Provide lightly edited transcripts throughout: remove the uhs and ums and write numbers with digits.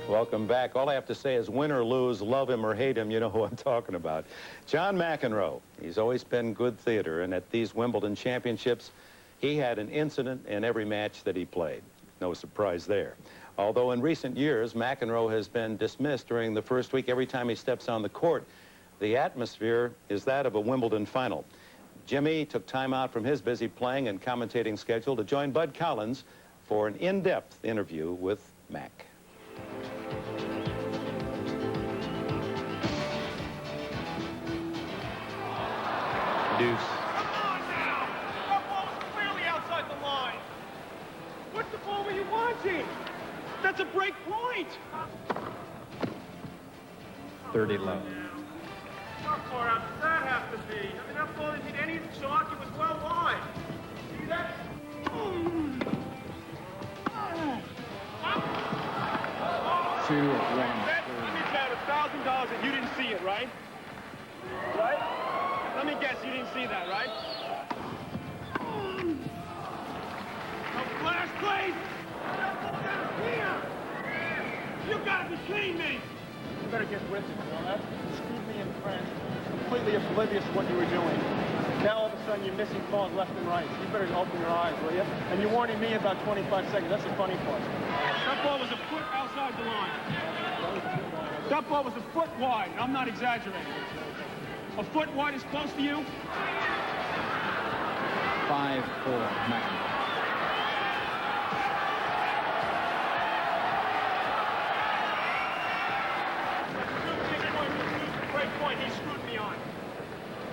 Welcome back. All I have to say is win or lose, love him or hate him, you know who I'm talking about. John McEnroe. He's always been good theater, and at these Wimbledon championships, he had an incident in every match that he played. No surprise there. Although in recent years, McEnroe has been dismissed during the first week every time he steps on the court. The atmosphere is that of a Wimbledon final. Jimmy took time out from his busy playing and commentating schedule to join Bud Collins for an in-depth interview with Mac. Deuce. Come on now! That ball was clearly outside the line. What the ball were you watching? That's a break point. 30 low. How far out does that have to be? I mean, that ball didn't hit any chalk. It was well wide. See that? Two, one. Let me bet $1,000 that you didn't see it, right? Right? Let me guess, you didn't see that, right? A flash, please! That ball down here! You gotta be kidding me! You better get with it, you know that? You screwed me in France. Completely oblivious to what you were doing. Now all of a sudden you're missing balls left and right. You better open your eyes, will you? And you're warning me about 25 seconds. That's the funny part. That ball was a foot outside the line. That ball was a foot wide, and I'm not exaggerating. A foot wide is close to you? 5-4, McEnroe. Great point he screwed me on.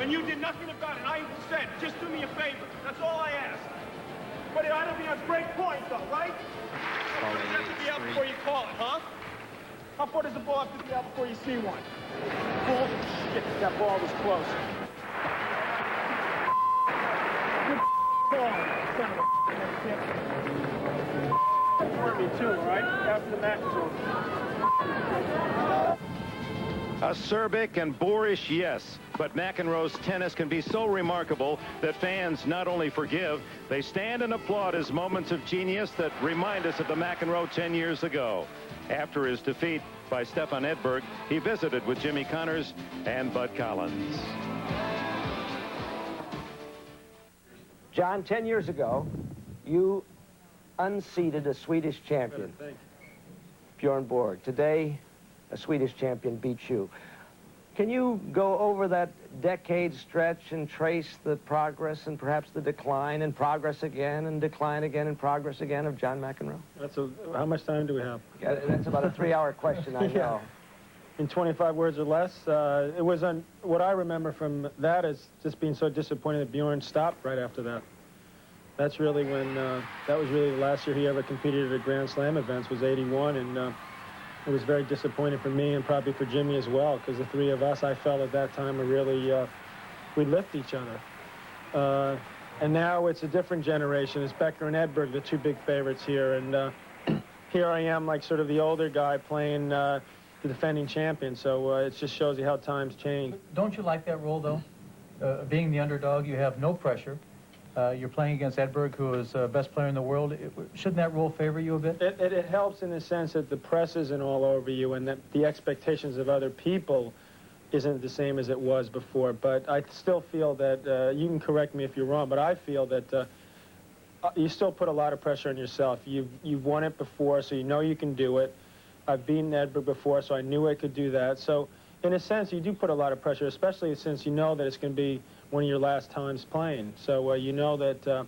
And you did nothing about it. I even said, just do me a favor. That's all I asked. But it ought to be a great point, though, right? It has to be out before you call it, huh? How far does the ball have to be out before you see one? Bullshit, that ball was close. Good ball, son of a bitch. For me too, all right? After the match is over. Acerbic and boorish, yes, but McEnroe's tennis can be so remarkable that fans not only forgive, they stand and applaud his moments of genius that remind us of the McEnroe 10 years ago. After his defeat by Stefan Edberg, he visited with Jimmy Connors and Bud Collins. John, 10 years ago, you unseated a Swedish champion, Bjorn Borg. Today, a Swedish champion beats you. Can you go over that decade stretch and trace the progress and perhaps the decline and progress again and decline again and progress again of John McEnroe? How much time do we have? Yeah, that's about a 3-hour question, I know. In 25 words or less, it was what I remember from that is just being so disappointed that Bjorn stopped right after that. That's really when, that was really the last year he ever competed at a Grand Slam events, was '81, and it was very disappointing for me and probably for Jimmy as well, because the three of us, I felt at that time, were really, we lift each other. And now it's a different generation. It's Becker and Edberg, the two big favorites here, and here I am, like sort of the older guy playing the defending champion, so it just shows you how times change. Don't you like that role, though? Being the underdog, you have no pressure. You're playing against Edberg, who is the best player in the world. Shouldn't that role favor you a bit? It helps in the sense that the press isn't all over you and that the expectations of other people isn't the same as it was before. But I still feel that, you can correct me if you're wrong, but I feel that you still put a lot of pressure on yourself. You've won it before, so you know you can do it. I've beaten Edberg before, so I knew I could do that. So in a sense, you do put a lot of pressure, especially since you know that it's going to be one of your last times playing. So you know that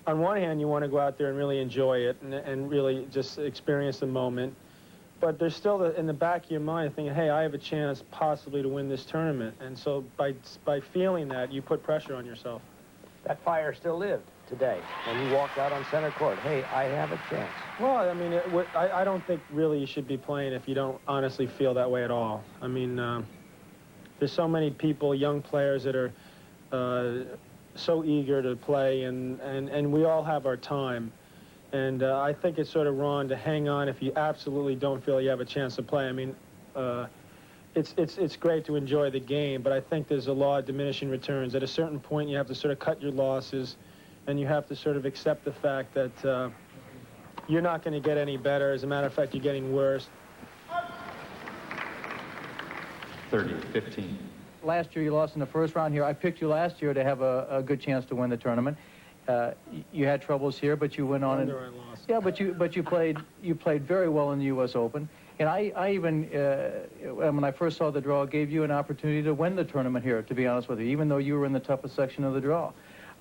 on one hand, you want to go out there and really enjoy it and really just experience the moment. But there's still in the back of your mind thinking, hey, I have a chance possibly to win this tournament. And so by feeling that, you put pressure on yourself. That fire still lived today when you walked out on center court. Hey, I have a chance. Well, I mean, I don't think really you should be playing if you don't honestly feel that way at all. I mean, there's so many people, young players that are so eager to play, and we all have our time. And I think it's sort of wrong to hang on if you absolutely don't feel you have a chance to play. I mean, it's great to enjoy the game, but I think there's a law of diminishing returns. At a certain point, you have to sort of cut your losses, and you have to sort of accept the fact that you're not going to get any better. As a matter of fact, you're getting worse. 30-15. Last year you lost in the first round here. I picked you last year to have a good chance to win the tournament. You had troubles here, but you went on and yeah, but you played very well in the U.S. Open. And I even when I first saw the draw, gave you an opportunity to win the tournament here. To be honest with you, even though you were in the toughest section of the draw,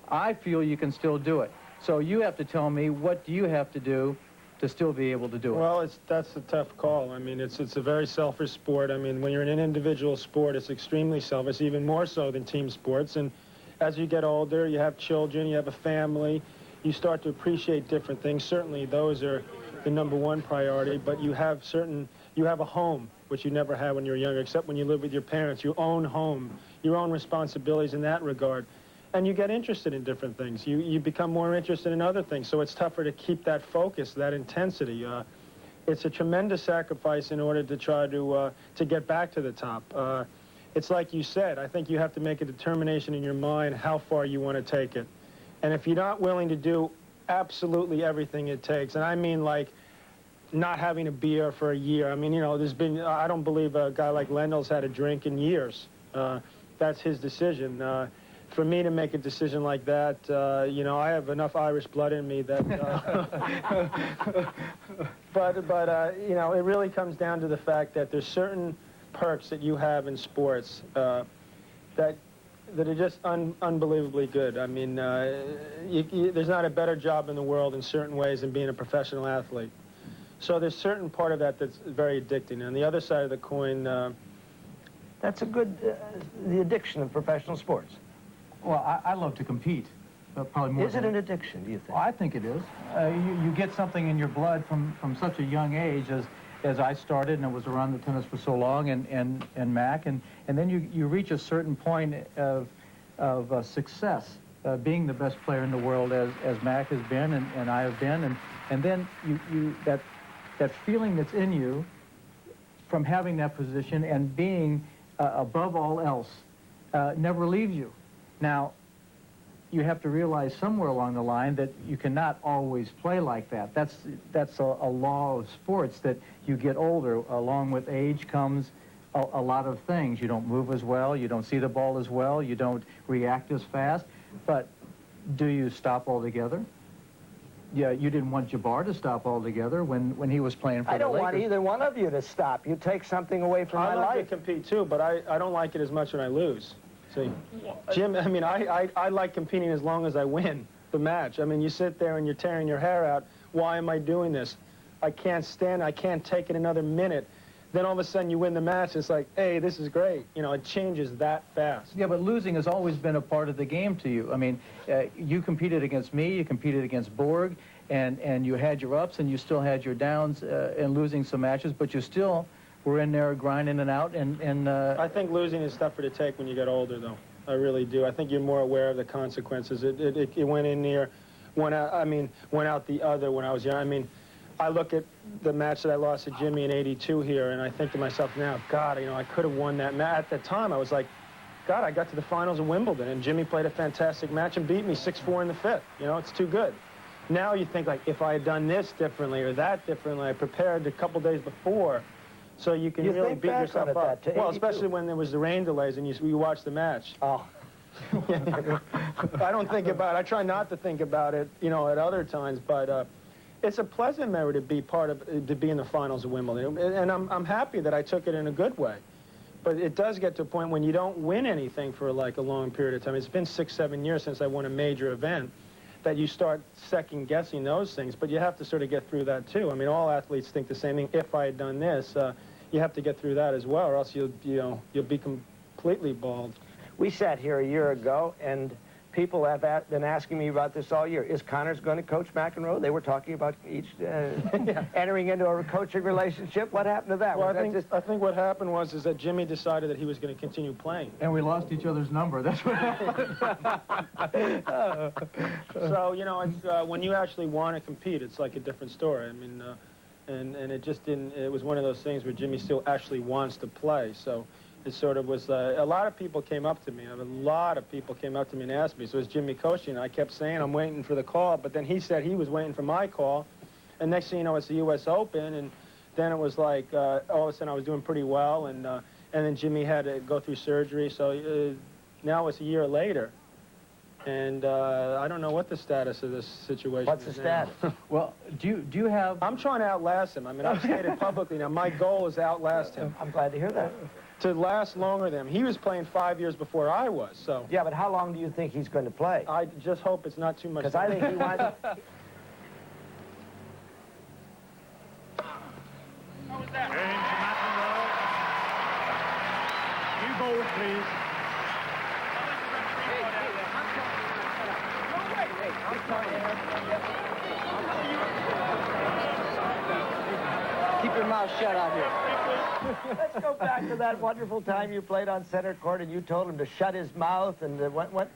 I feel you can still do it. So you have to tell me, what do you have to do to still be able to do it? Well, that's a tough call. I mean, it's a very selfish sport. I mean, when you're in an individual sport, it's extremely selfish, even more so than team sports. And as you get older, you have children, you have a family, you start to appreciate different things. Certainly, those are the #1 priority. But you have a home, which you never had when you were younger, except when you live with your parents. You own home, your own responsibilities in that regard. And you get interested in different things. You become more interested in other things, so it's tougher to keep that focus, that intensity. It's a tremendous sacrifice in order to try to get back to the top. It's like you said, I think you have to make a determination in your mind how far you want to take it. And if you're not willing to do absolutely everything it takes, and I mean like not having a beer for a year. I mean, you know, I don't believe a guy like Lendl's had a drink in years. That's his decision. For me to make a decision like that, you know, I have enough Irish blood in me that, but you know, it really comes down to the fact that there's certain perks that you have in sports that are just unbelievably good. I mean, there's not a better job in the world in certain ways than being a professional athlete. So there's certain part of that that's very addicting. On the other side of the coin, That's a good, the addiction of professional sports. Well, I love to compete, probably more. Is it an addiction, do you think? Well, I think it is. You get something in your blood from such a young age as I started, and I was around the tennis for so long, and Mac, and then you reach a certain point of success, being the best player in the world as Mac has been and I have been, and then that feeling that's in you from having that position and being above all else never leaves you. Now, you have to realize somewhere along the line that you cannot always play like that. That's a law of sports, that you get older. Along with age comes a lot of things. You don't move as well, you don't see the ball as well, you don't react as fast. But do you stop altogether? Yeah, you didn't want Jabbar to stop altogether when he was playing for the Lakers. I don't want either one of you to stop. You take something away from my I like life. to compete too, but I don't like it as much when I lose. See, Jim, I mean, I like competing as long as I win the match. I mean, you sit there and you're tearing your hair out. Why am I doing this? I can't stand, I can't take it another minute. Then all of a sudden you win the match, it's like, hey, this is great. You know, it changes that fast. Yeah, but losing has always been a part of the game to you. I mean, you competed against me, you competed against Borg, and you had your ups and you still had your downs in losing some matches, but you still were in there grinding it out. And I think losing is tougher to take when you get older, though. I really do. I think you're more aware of the consequences. It went in there, went out the other when I was young. I mean, I look at the match that I lost to Jimmy in '82 here, and I think to myself now, God, you know, I could have won that match. At the time, I was like, God, I got to the finals of Wimbledon, and Jimmy played a fantastic match and beat me 6-4 in the fifth. You know, it's too good. Now you think, like, if I had done this differently or that differently, I prepared a couple days before, so you can really beat yourself up. Well, especially when there was the rain delays and you watch the match. Oh. I don't think about it. I try not to think about it, you know, at other times, but it's a pleasant memory to be in the finals of Wimbledon, and I'm happy that I took it in a good way. But it does get to a point when you don't win anything for like a long period of time. It's been 6-7 years since I won a major event, that you start second-guessing those things. But you have to sort of get through that too. I mean, all athletes think the same thing. If I had done this, you have to get through that as well, or else you'll be completely bald. We sat here a year ago, and people have been asking me about this all year. Is Connors going to coach McEnroe? They were talking about each entering into a coaching relationship. What happened to that? Well, I think what happened was that Jimmy decided that he was going to continue playing. And we lost each other's number. That's what happened. So, you know, it's, when you actually want to compete, it's like a different story. I mean, and it just didn't, it was one of those things where Jimmy still actually wants to play. So it sort of was, a lot of people came up to me. A lot of people came up to me and asked me, so is Jimmy coaching? And I kept saying, I'm waiting for the call. But then he said he was waiting for my call. And next thing you know, it's the U.S. Open. And then it was like, all of a sudden I was doing pretty well. And and then Jimmy had to go through surgery. So now it's a year later, and I don't know what the status of this situation What's the is now. status? Well, do you have... I'm trying to outlast him. I mean, I've stated publicly now, my goal is to outlast him, I'm glad to hear that. to last longer than him. He was playing 5 years before I was, so Yeah, but how long do you think he's going to play? I just hope it's not too much. Because I think he wants... James McEnroe. You both, please. Keep your mouth shut out here. Let's go back to that wonderful time you played on center court and you told him to shut his mouth. And what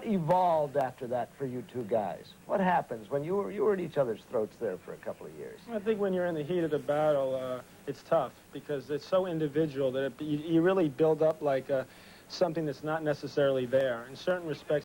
evolved after that for you two guys? What happens when you were at each other's throats there for a couple of years? I think when you're in the heat of the battle, it's tough because it's so individual that you really build up like something that's not necessarily there. In certain respects,